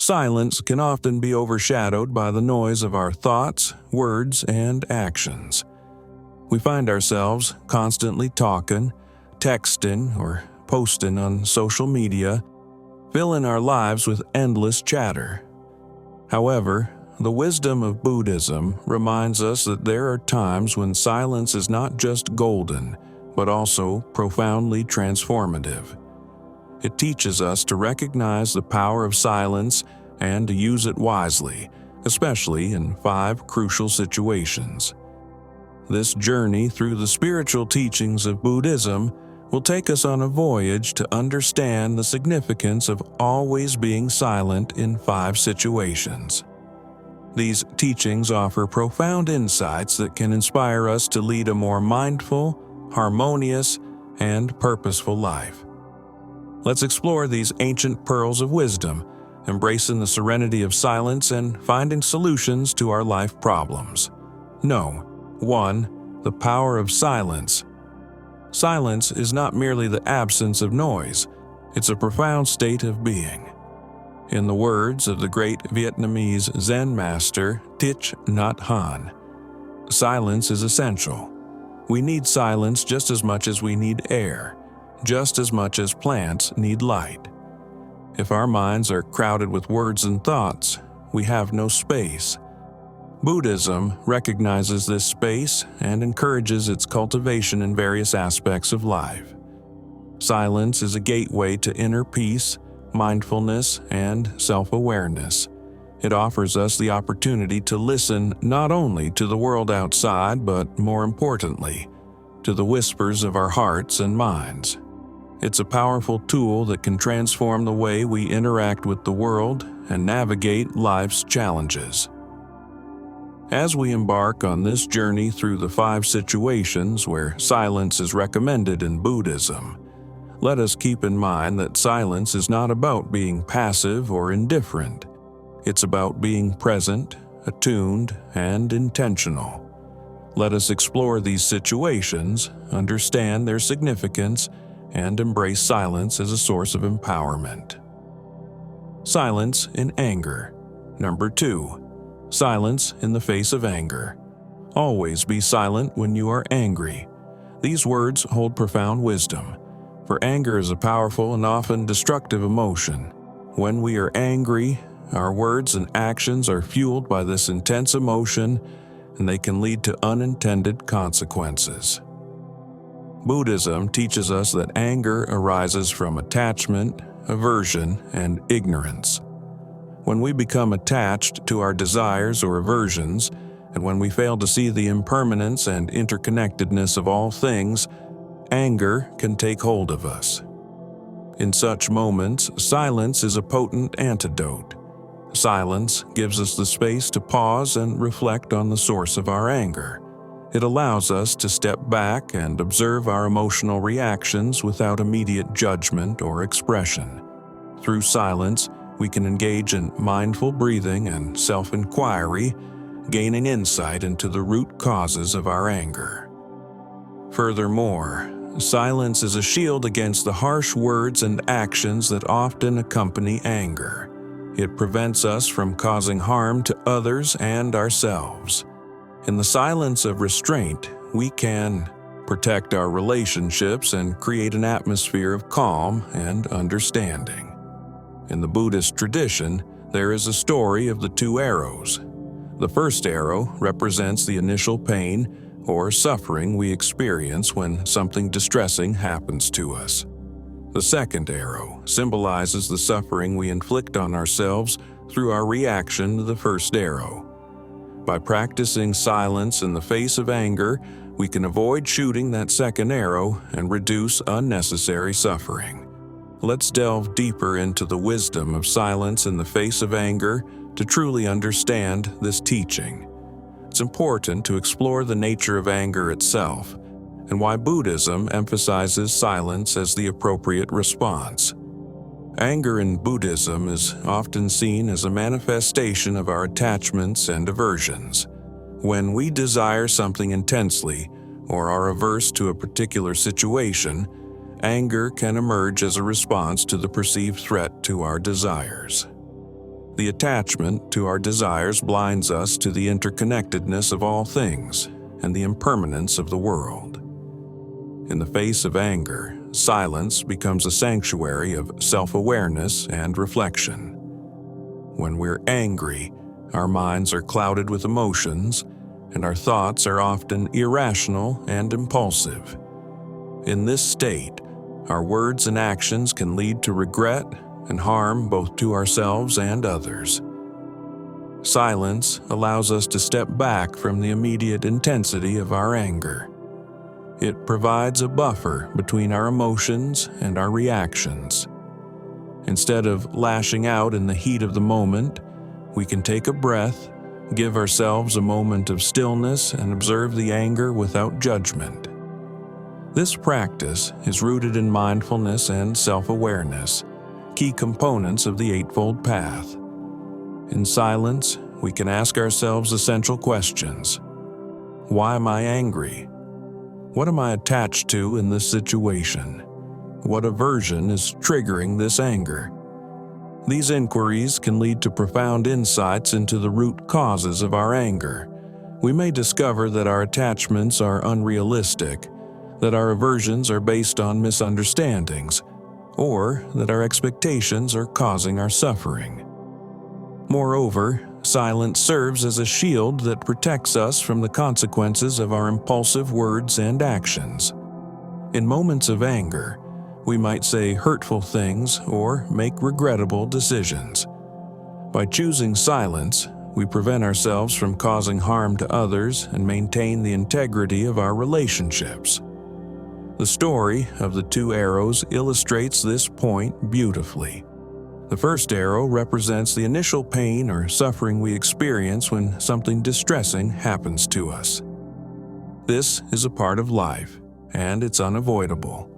Silence can often be overshadowed by the noise of our thoughts, words, and actions. We find ourselves constantly talking, texting, or posting on social media, filling our lives with endless chatter. However, the wisdom of Buddhism reminds us that there are times when silence is not just golden, but also profoundly transformative. It teaches us to recognize the power of silence and to use it wisely, especially in 5 crucial situations. This journey through the spiritual teachings of Buddhism will take us on a voyage to understand the significance of always being silent in 5 situations. These teachings offer profound insights that can inspire us to lead a more mindful, harmonious, and purposeful life. Let's explore these ancient pearls of wisdom, embracing the serenity of silence and finding solutions to our life problems. Know: 1. The power of silence. Silence is not merely the absence of noise, it's a profound state of being. In the words of the great Vietnamese Zen master Thich Nhat Hanh, silence is essential. We need silence just as much as we need air, just as much as plants need light. If our minds are crowded with words and thoughts, we have no space. Buddhism recognizes this space and encourages its cultivation in various aspects of life. Silence is a gateway to inner peace, mindfulness, and self-awareness. It offers us the opportunity to listen not only to the world outside, but more importantly, to the whispers of our hearts and minds. It's a powerful tool that can transform the way we interact with the world and navigate life's challenges. As we embark on this journey through the 5 situations where silence is recommended in Buddhism, let us keep in mind that silence is not about being passive or indifferent. It's about being present, attuned, and intentional. Let us explore these situations, understand their significance, and embrace silence as a source of empowerment. Silence in anger. Number 2. Silence in the face of anger. Always be silent when you are angry. These words hold profound wisdom, for anger is a powerful and often destructive emotion. When we are angry, our words and actions are fueled by this intense emotion, and they can lead to unintended consequences. Buddhism teaches us that anger arises from attachment, aversion, and ignorance. When we become attached to our desires or aversions, and when we fail to see the impermanence and interconnectedness of all things, anger can take hold of us. In such moments, silence is a potent antidote. Silence gives us the space to pause and reflect on the source of our anger. It allows us to step back and observe our emotional reactions without immediate judgment or expression. Through silence, we can engage in mindful breathing and self-inquiry, gaining insight into the root causes of our anger. Furthermore, silence is a shield against the harsh words and actions that often accompany anger. It prevents us from causing harm to others and ourselves. In the silence of restraint, we can protect our relationships and create an atmosphere of calm and understanding. In the Buddhist tradition, there is a story of the 2 arrows. The first arrow represents the initial pain or suffering we experience when something distressing happens to us. The second arrow symbolizes the suffering we inflict on ourselves through our reaction to the first arrow. By practicing silence in the face of anger, we can avoid shooting that second arrow and reduce unnecessary suffering. Let's delve deeper into the wisdom of silence in the face of anger to truly understand this teaching. It's important to explore the nature of anger itself and why Buddhism emphasizes silence as the appropriate response. Anger in Buddhism is often seen as a manifestation of our attachments and aversions. When we desire something intensely or are averse to a particular situation, anger can emerge as a response to the perceived threat to our desires. The attachment to our desires blinds us to the interconnectedness of all things and the impermanence of the world. In the face of anger, silence becomes a sanctuary of self-awareness and reflection. When we're angry, our minds are clouded with emotions, and our thoughts are often irrational and impulsive. In this state, our words and actions can lead to regret and harm both to ourselves and others. Silence allows us to step back from the immediate intensity of our anger. It provides a buffer between our emotions and our reactions. Instead of lashing out in the heat of the moment, we can take a breath, give ourselves a moment of stillness, and observe the anger without judgment. This practice is rooted in mindfulness and self-awareness, key components of the Eightfold Path. In silence, we can ask ourselves essential questions. Why am I angry? What am I attached to in this situation? What aversion is triggering this anger? These inquiries can lead to profound insights into the root causes of our anger. We may discover that our attachments are unrealistic, that our aversions are based on misunderstandings, or that our expectations are causing our suffering. Moreover, silence serves as a shield that protects us from the consequences of our impulsive words and actions. In moments of anger, we might say hurtful things or make regrettable decisions. By choosing silence, we prevent ourselves from causing harm to others and maintain the integrity of our relationships. The story of the two arrows illustrates this point beautifully. The first arrow represents the initial pain or suffering we experience when something distressing happens to us. This is a part of life, and it's unavoidable.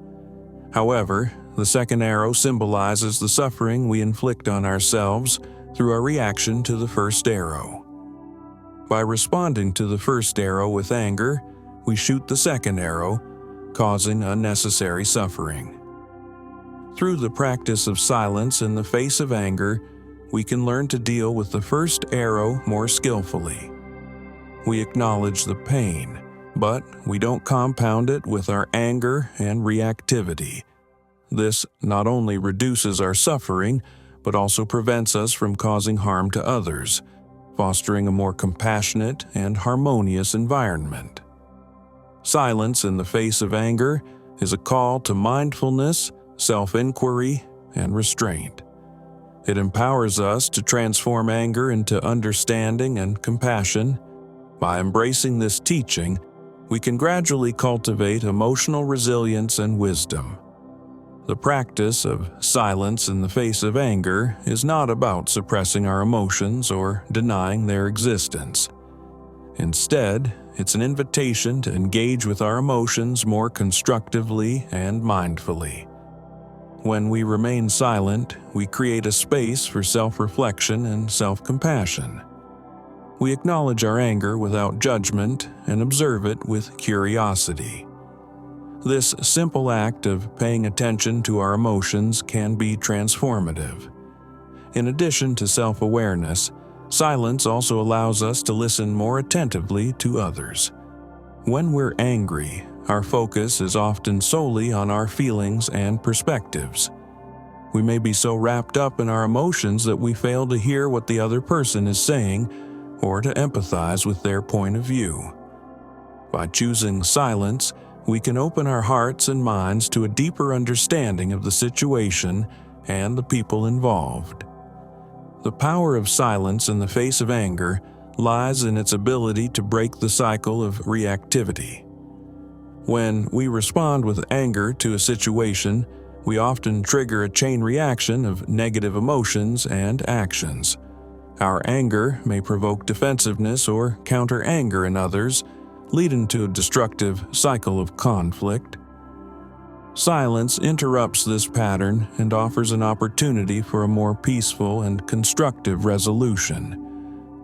However, the second arrow symbolizes the suffering we inflict on ourselves through our reaction to the first arrow. By responding to the first arrow with anger, we shoot the second arrow, causing unnecessary suffering. Through the practice of silence in the face of anger, we can learn to deal with the first arrow more skillfully. We acknowledge the pain, but we don't compound it with our anger and reactivity. This not only reduces our suffering, but also prevents us from causing harm to others, fostering a more compassionate and harmonious environment. Silence in the face of anger is a call to mindfulness, self-inquiry, and restraint. It empowers us to transform anger into understanding and compassion. By embracing this teaching, we can gradually cultivate emotional resilience and wisdom. The practice of silence in the face of anger is not about suppressing our emotions or denying their existence. Instead, it's an invitation to engage with our emotions more constructively and mindfully. When we remain silent, we create a space for self-reflection and self-compassion. We acknowledge our anger without judgment and observe it with curiosity. This simple act of paying attention to our emotions can be transformative. In addition to self-awareness, silence also allows us to listen more attentively to others. When we're angry, our focus is often solely on our feelings and perspectives. We may be so wrapped up in our emotions that we fail to hear what the other person is saying or to empathize with their point of view. By choosing silence, we can open our hearts and minds to a deeper understanding of the situation and the people involved. The power of silence in the face of anger lies in its ability to break the cycle of reactivity. When we respond with anger to a situation, we often trigger a chain reaction of negative emotions and actions. Our anger may provoke defensiveness or counter-anger in others, leading to a destructive cycle of conflict. Silence interrupts this pattern and offers an opportunity for a more peaceful and constructive resolution.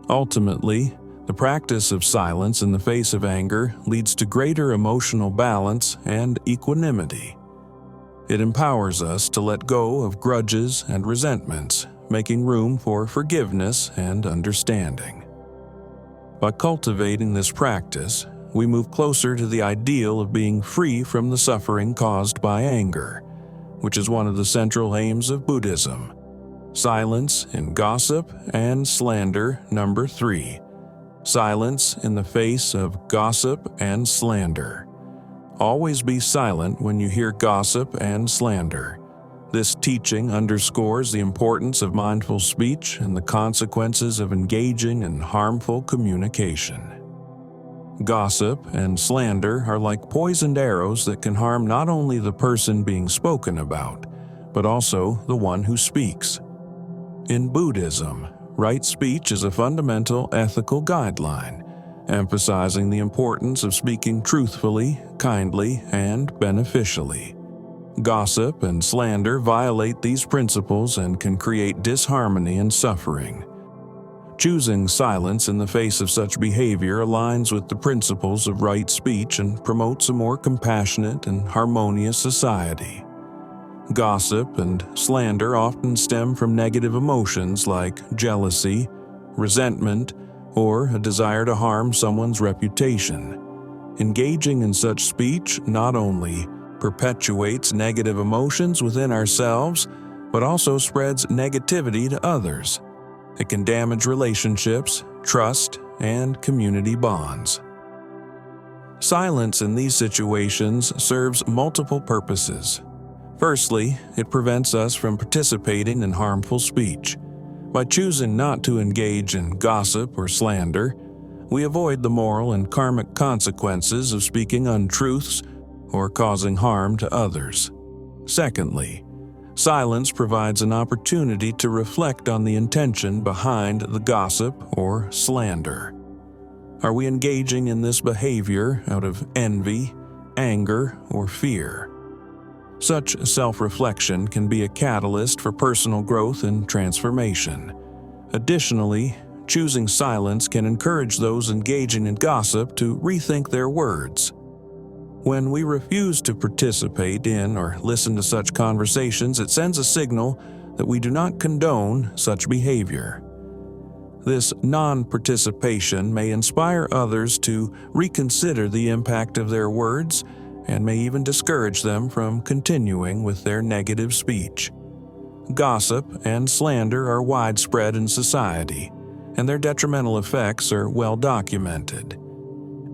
Ultimately, the practice of silence in the face of anger leads to greater emotional balance and equanimity. It empowers us to let go of grudges and resentments, making room for forgiveness and understanding. By cultivating this practice, we move closer to the ideal of being free from the suffering caused by anger, which is one of the central aims of Buddhism. Silence in gossip and slander. Number 3. Silence in the face of gossip and slander. Always be silent when you hear gossip and slander. This teaching underscores the importance of mindful speech and the consequences of engaging in harmful communication. Gossip and slander are like poisoned arrows that can harm not only the person being spoken about, but also the one who speaks. In Buddhism, right speech is a fundamental ethical guideline, emphasizing the importance of speaking truthfully, kindly, and beneficially. Gossip and slander violate these principles and can create disharmony and suffering. Choosing silence in the face of such behavior aligns with the principles of right speech and promotes a more compassionate and harmonious society. Gossip and slander often stem from negative emotions like jealousy, resentment, or a desire to harm someone's reputation. Engaging in such speech not only perpetuates negative emotions within ourselves, but also spreads negativity to others. It can damage relationships, trust, and community bonds. Silence in these situations serves multiple purposes. Firstly, it prevents us from participating in harmful speech. By choosing not to engage in gossip or slander, we avoid the moral and karmic consequences of speaking untruths or causing harm to others. Secondly, silence provides an opportunity to reflect on the intention behind the gossip or slander. Are we engaging in this behavior out of envy, anger, or fear? Such self-reflection can be a catalyst for personal growth and transformation. Additionally, choosing silence can encourage those engaging in gossip to rethink their words. When we refuse to participate in or listen to such conversations, it sends a signal that we do not condone such behavior. This non-participation may inspire others to reconsider the impact of their words and may even discourage them from continuing with their negative speech. Gossip and slander are widespread in society, and their detrimental effects are well documented.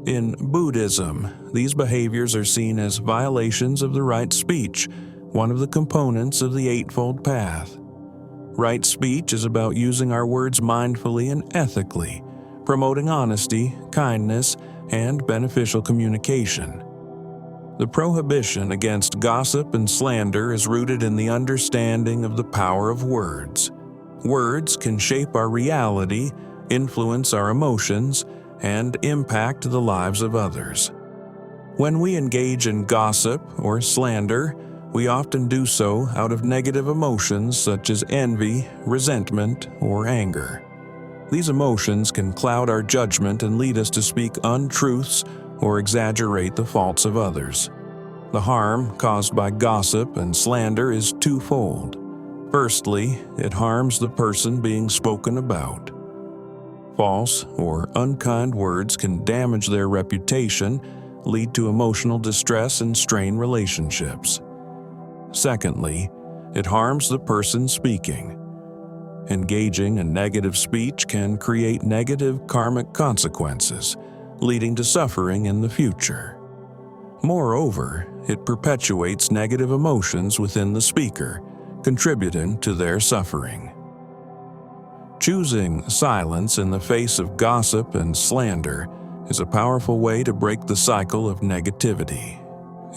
In Buddhism, these behaviors are seen as violations of the right speech, one of the components of the Eightfold Path. Right speech is about using our words mindfully and ethically, promoting honesty, kindness, and beneficial communication. The prohibition against gossip and slander is rooted in the understanding of the power of words. Words can shape our reality, influence our emotions, and impact the lives of others. When we engage in gossip or slander, we often do so out of negative emotions such as envy, resentment, or anger. These emotions can cloud our judgment and lead us to speak untruths or exaggerate the faults of others. The harm caused by gossip and slander is twofold. Firstly, it harms the person being spoken about. False or unkind words can damage their reputation, lead to emotional distress, and strain relationships. Secondly, it harms the person speaking. Engaging in negative speech can create negative karmic consequences, leading to suffering in the future. Moreover, it perpetuates negative emotions within the speaker, contributing to their suffering. Choosing silence in the face of gossip and slander is a powerful way to break the cycle of negativity.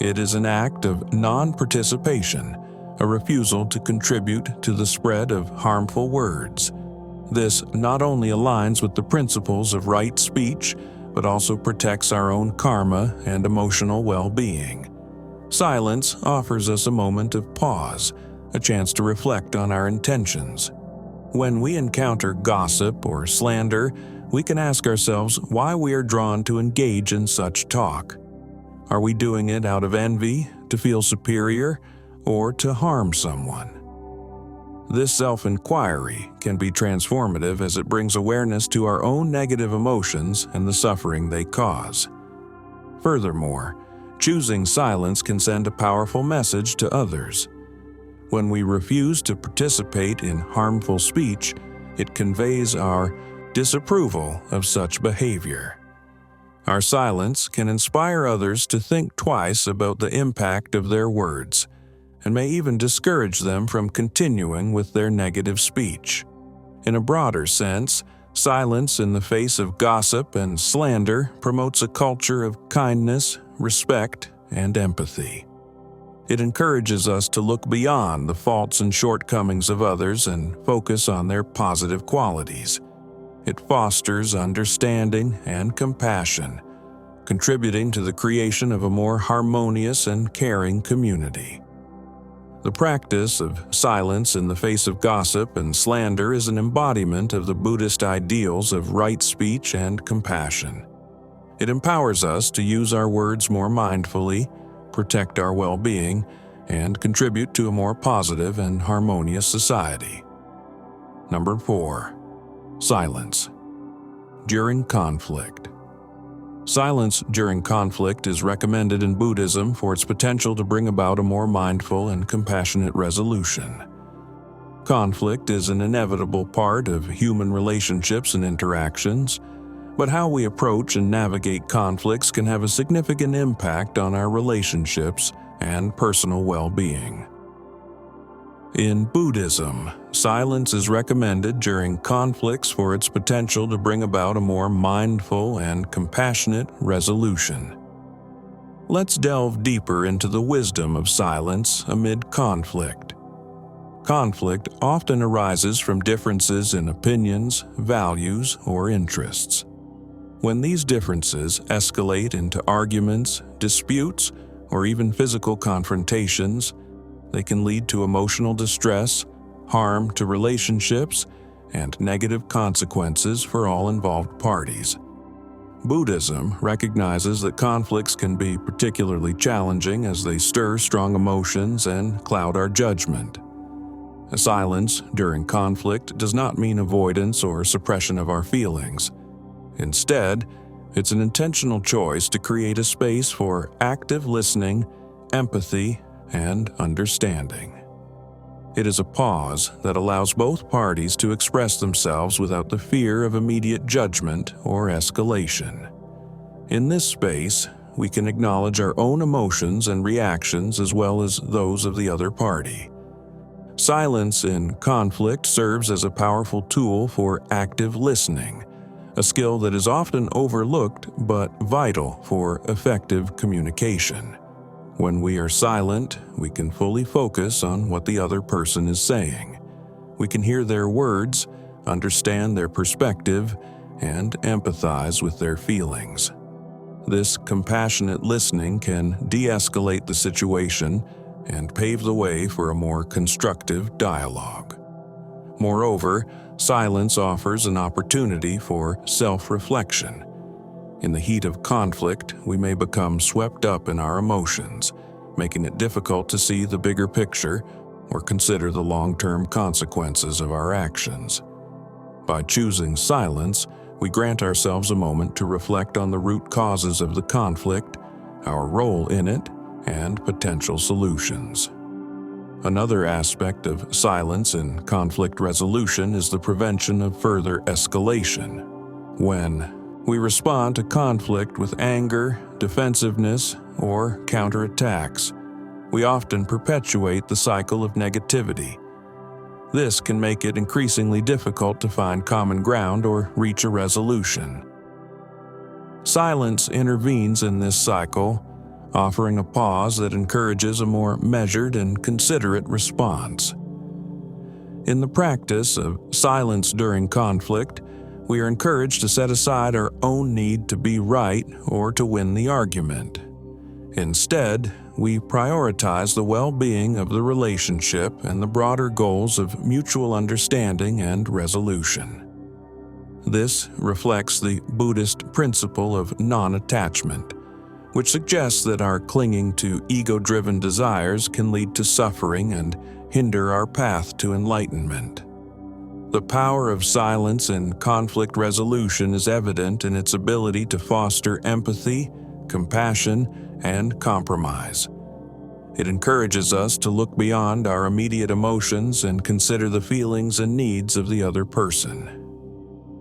It is an act of non-participation, a refusal to contribute to the spread of harmful words. This not only aligns with the principles of right speech, but also protects our own karma and emotional well-being. Silence offers us a moment of pause, a chance to reflect on our intentions. When we encounter gossip or slander, we can ask ourselves why we are drawn to engage in such talk. Are we doing it out of envy, to feel superior, or to harm someone? This self-inquiry can be transformative as it brings awareness to our own negative emotions and the suffering they cause. Furthermore, choosing silence can send a powerful message to others. When we refuse to participate in harmful speech, it conveys our disapproval of such behavior. Our silence can inspire others to think twice about the impact of their words, and may even discourage them from continuing with their negative speech. In a broader sense, silence in the face of gossip and slander promotes a culture of kindness, respect, and empathy. It encourages us to look beyond the faults and shortcomings of others and focus on their positive qualities. It fosters understanding and compassion, contributing to the creation of a more harmonious and caring community. The practice of silence in the face of gossip and slander is an embodiment of the Buddhist ideals of right speech and compassion. It empowers us to use our words more mindfully, protect our well-being, and contribute to a more positive and harmonious society. Number 4. Silence during conflict. Silence during conflict is recommended in Buddhism for its potential to bring about a more mindful and compassionate resolution. Conflict is an inevitable part of human relationships and interactions, but how we approach and navigate conflicts can have a significant impact on our relationships and personal well-being. In Buddhism, silence is recommended during conflicts for its potential to bring about a more mindful and compassionate resolution. Let's delve deeper into the wisdom of silence amid conflict. Conflict often arises from differences in opinions, values, or interests. When these differences escalate into arguments, disputes, or even physical confrontations, they can lead to emotional distress, harm to relationships, and negative consequences for all involved parties. Buddhism recognizes that conflicts can be particularly challenging as they stir strong emotions and cloud our judgment. Silence during conflict does not mean avoidance or suppression of our feelings. Instead, it's an intentional choice to create a space for active listening, empathy, and understanding. It is a pause that allows both parties to express themselves without the fear of immediate judgment or escalation. In this space, we can acknowledge our own emotions and reactions as well as those of the other party. Silence in conflict serves as a powerful tool for active listening, a skill that is often overlooked but vital for effective communication. When we are silent, we can fully focus on what the other person is saying. We can hear their words, understand their perspective, and empathize with their feelings. This compassionate listening can de-escalate the situation and pave the way for a more constructive dialogue. Moreover, silence offers an opportunity for self-reflection. In the heat of conflict, we may become swept up in our emotions, making it difficult to see the bigger picture or consider the long-term consequences of our actions. By choosing silence, we grant ourselves a moment to reflect on the root causes of the conflict, our role in it, and potential solutions. Another aspect of silence in conflict resolution is the prevention of further escalation. When we respond to conflict with anger, defensiveness, or counterattacks, we often perpetuate the cycle of negativity. This can make it increasingly difficult to find common ground or reach a resolution. Silence intervenes in this cycle, offering a pause that encourages a more measured and considerate response. In the practice of silence during conflict, we are encouraged to set aside our own need to be right or to win the argument. Instead, we prioritize the well-being of the relationship and the broader goals of mutual understanding and resolution. This reflects the Buddhist principle of non-attachment, which suggests that our clinging to ego-driven desires can lead to suffering and hinder our path to enlightenment. The power of silence in conflict resolution is evident in its ability to foster empathy, compassion, and compromise. It encourages us to look beyond our immediate emotions and consider the feelings and needs of the other person.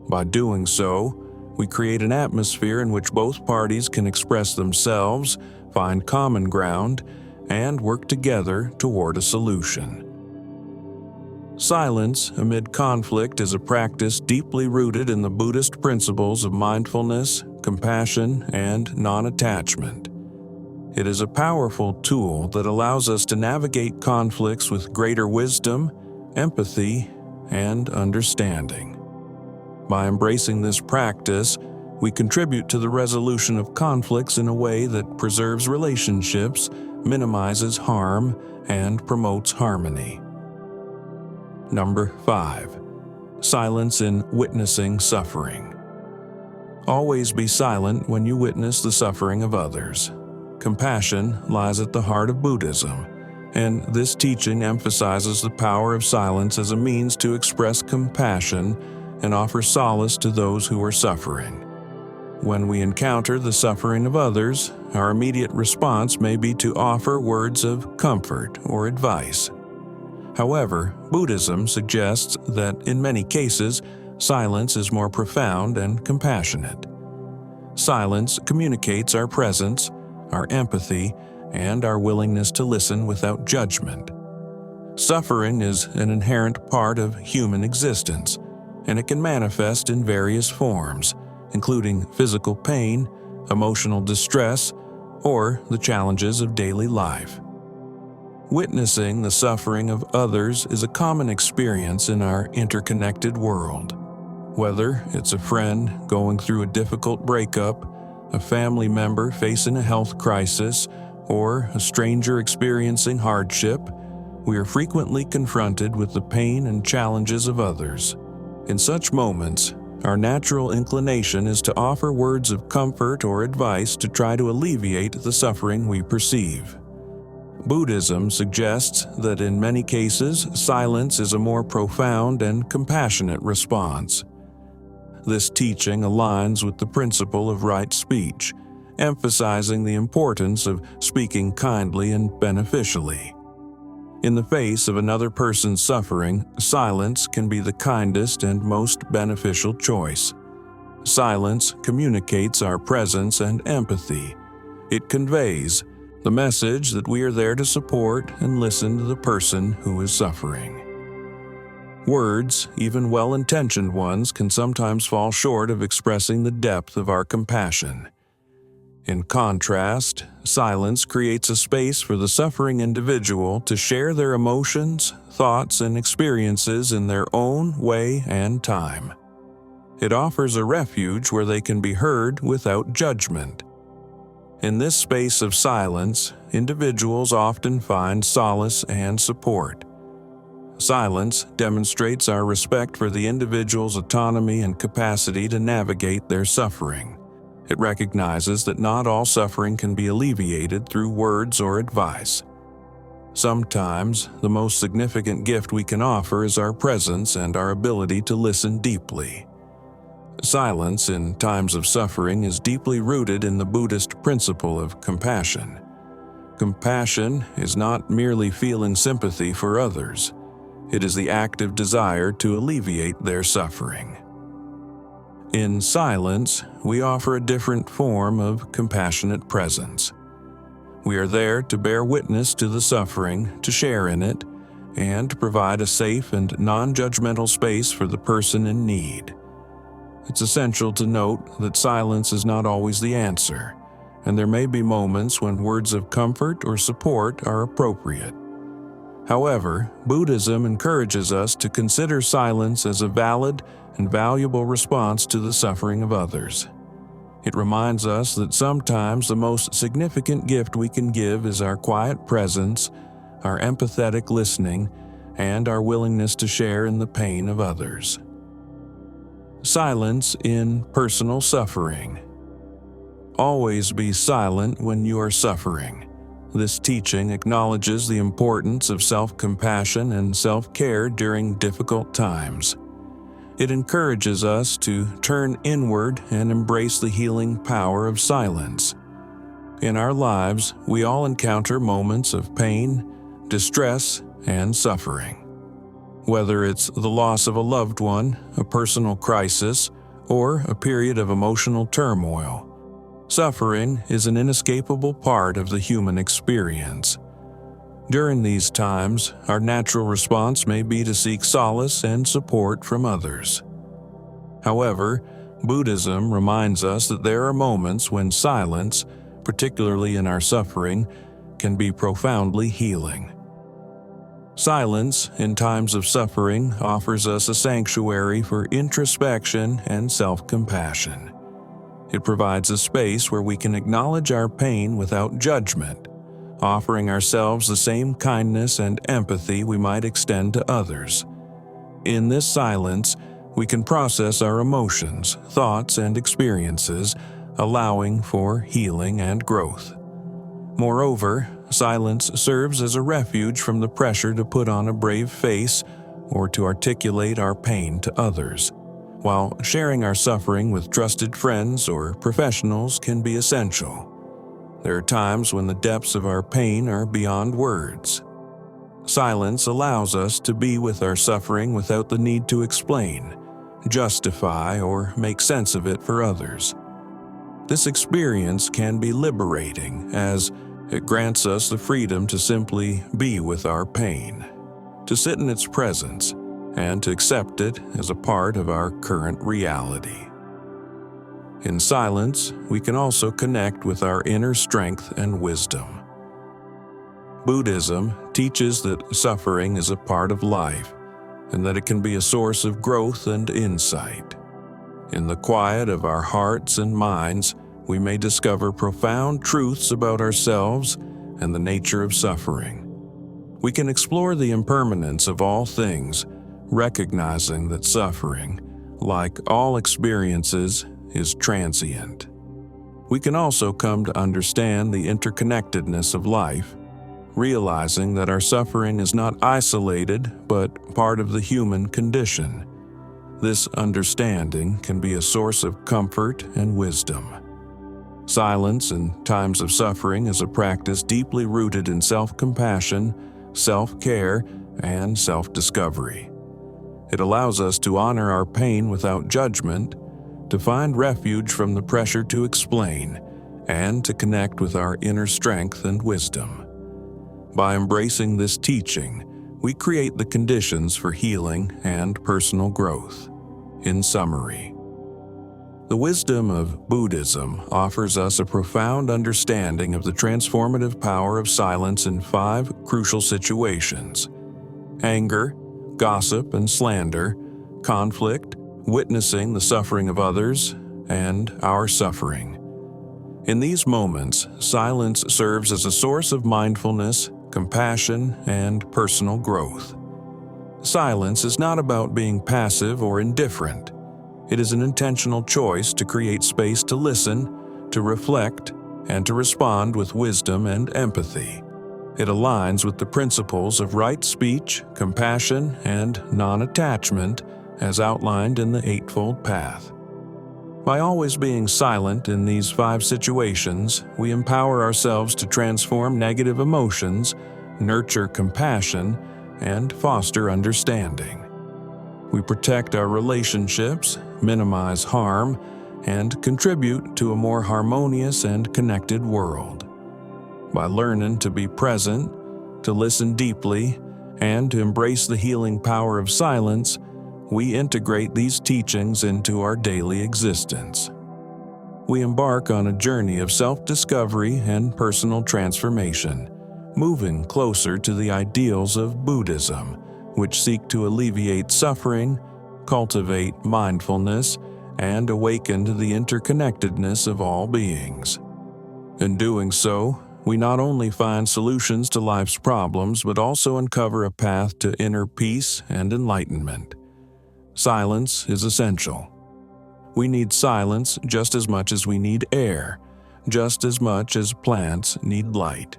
By doing so, we create an atmosphere in which both parties can express themselves, find common ground, and work together toward a solution. Silence amid conflict is a practice deeply rooted in the Buddhist principles of mindfulness, compassion, and non-attachment. It is a powerful tool that allows us to navigate conflicts with greater wisdom, empathy, and understanding. By embracing this practice, we contribute to the resolution of conflicts in a way that preserves relationships, minimizes harm, and promotes harmony. Number 5. Silence in witnessing suffering. Always be silent when you witness the suffering of others. Compassion lies at the heart of Buddhism, and this teaching emphasizes the power of silence as a means to express compassion and offer solace to those who are suffering. When we encounter the suffering of others, our immediate response may be to offer words of comfort or advice. However, Buddhism suggests that in many cases, silence is more profound and compassionate. Silence communicates our presence, our empathy, and our willingness to listen without judgment. Suffering is an inherent part of human existence, and it can manifest in various forms, including physical pain, emotional distress, or the challenges of daily life. Witnessing the suffering of others is a common experience in our interconnected world. Whether it's a friend going through a difficult breakup, a family member facing a health crisis, or a stranger experiencing hardship, we are frequently confronted with the pain and challenges of others. In such moments, our natural inclination is to offer words of comfort or advice to try to alleviate the suffering we perceive. Buddhism suggests that in many cases, silence is a more profound and compassionate response. This teaching aligns with the principle of right speech, emphasizing the importance of speaking kindly and beneficially. In the face of another person's suffering, silence can be the kindest and most beneficial choice. Silence communicates our presence and empathy. It conveys the message that we are there to support and listen to the person who is suffering. Words, even well-intentioned ones, can sometimes fall short of expressing the depth of our compassion. In contrast, silence creates a space for the suffering individual to share their emotions, thoughts, and experiences in their own way and time. It offers a refuge where they can be heard without judgment. In this space of silence, individuals often find solace and support. Silence demonstrates our respect for the individual's autonomy and capacity to navigate their suffering. It recognizes that not all suffering can be alleviated through words or advice. Sometimes, the most significant gift we can offer is our presence and our ability to listen deeply. Silence in times of suffering is deeply rooted in the Buddhist principle of compassion. Compassion is not merely feeling sympathy for others. It is the active desire to alleviate their suffering. In silence, we offer a different form of compassionate presence. We are there to bear witness to the suffering, to share in it, and to provide a safe and non-judgmental space for the person in need. It's essential to note that silence is not always the answer, and there may be moments when words of comfort or support are appropriate. However, Buddhism encourages us to consider silence as a valid and valuable response to the suffering of others. It reminds us that sometimes the most significant gift we can give is our quiet presence, our empathetic listening, and our willingness to share in the pain of others. Silence in personal suffering. Always be silent when you are suffering. This teaching acknowledges the importance of self-compassion and self-care during difficult times. It encourages us to turn inward and embrace the healing power of silence. In our lives, we all encounter moments of pain, distress, and suffering. Whether it's the loss of a loved one, a personal crisis, or a period of emotional turmoil, suffering is an inescapable part of the human experience. During these times, our natural response may be to seek solace and support from others. However, Buddhism reminds us that there are moments when silence, particularly in our suffering, can be profoundly healing. Silence in times of suffering offers us a sanctuary for introspection and self-compassion. It provides a space where we can acknowledge our pain without judgment, offering ourselves the same kindness and empathy we might extend to others. In this silence, we can process our emotions, thoughts, and experiences, allowing for healing and growth. Moreover, silence serves as a refuge from the pressure to put on a brave face or to articulate our pain to others. While sharing our suffering with trusted friends or professionals can be essential, there are times when the depths of our pain are beyond words. Silence allows us to be with our suffering without the need to explain, justify, or make sense of it for others. This experience can be liberating, as it grants us the freedom to simply be with our pain, to sit in its presence, and to accept it as a part of our current reality. In silence, we can also connect with our inner strength and wisdom. Buddhism teaches that suffering is a part of life, and that it can be a source of growth and insight. In the quiet of our hearts and minds, we may discover profound truths about ourselves and the nature of suffering. We can explore the impermanence of all things, recognizing that suffering, like all experiences, is transient. We can also come to understand the interconnectedness of life, realizing that our suffering is not isolated but part of the human condition. This understanding can be a source of comfort and wisdom. Silence in times of suffering is a practice deeply rooted in self-compassion, self-care, and self-discovery. It allows us to honor our pain without judgment, to find refuge from the pressure to explain, and to connect with our inner strength and wisdom. By embracing this teaching, we create the conditions for healing and personal growth. In summary, the wisdom of Buddhism offers us a profound understanding of the transformative power of silence in 5 crucial situations: anger, gossip and slander, conflict, witnessing the suffering of others, and our suffering. In these moments, silence serves as a source of mindfulness, compassion, and personal growth. Silence is not about being passive or indifferent. It is an intentional choice to create space to listen, to reflect, and to respond with wisdom and empathy. It aligns with the principles of right speech, compassion, and non-attachment as outlined in the Eightfold Path. By always being silent in these 5 situations, we empower ourselves to transform negative emotions, nurture compassion, and foster understanding. We protect our relationships, minimize harm, and contribute to a more harmonious and connected world. By learning to be present, to listen deeply, and to embrace the healing power of silence, we integrate these teachings into our daily existence. We embark on a journey of self-discovery and personal transformation, moving closer to the ideals of Buddhism, which seek to alleviate suffering, cultivate mindfulness, and awaken to the interconnectedness of all beings. In doing so, we not only find solutions to life's problems but also uncover a path to inner peace and enlightenment. Silence is essential. We need silence just as much as we need air, just as much as plants need light.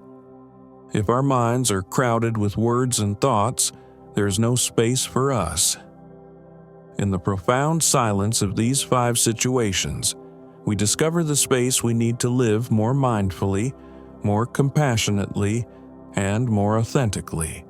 If our minds are crowded with words and thoughts, there's no space for us. In the profound silence of these 5 situations, we discover the space we need to live more mindfully, more compassionately, and more authentically.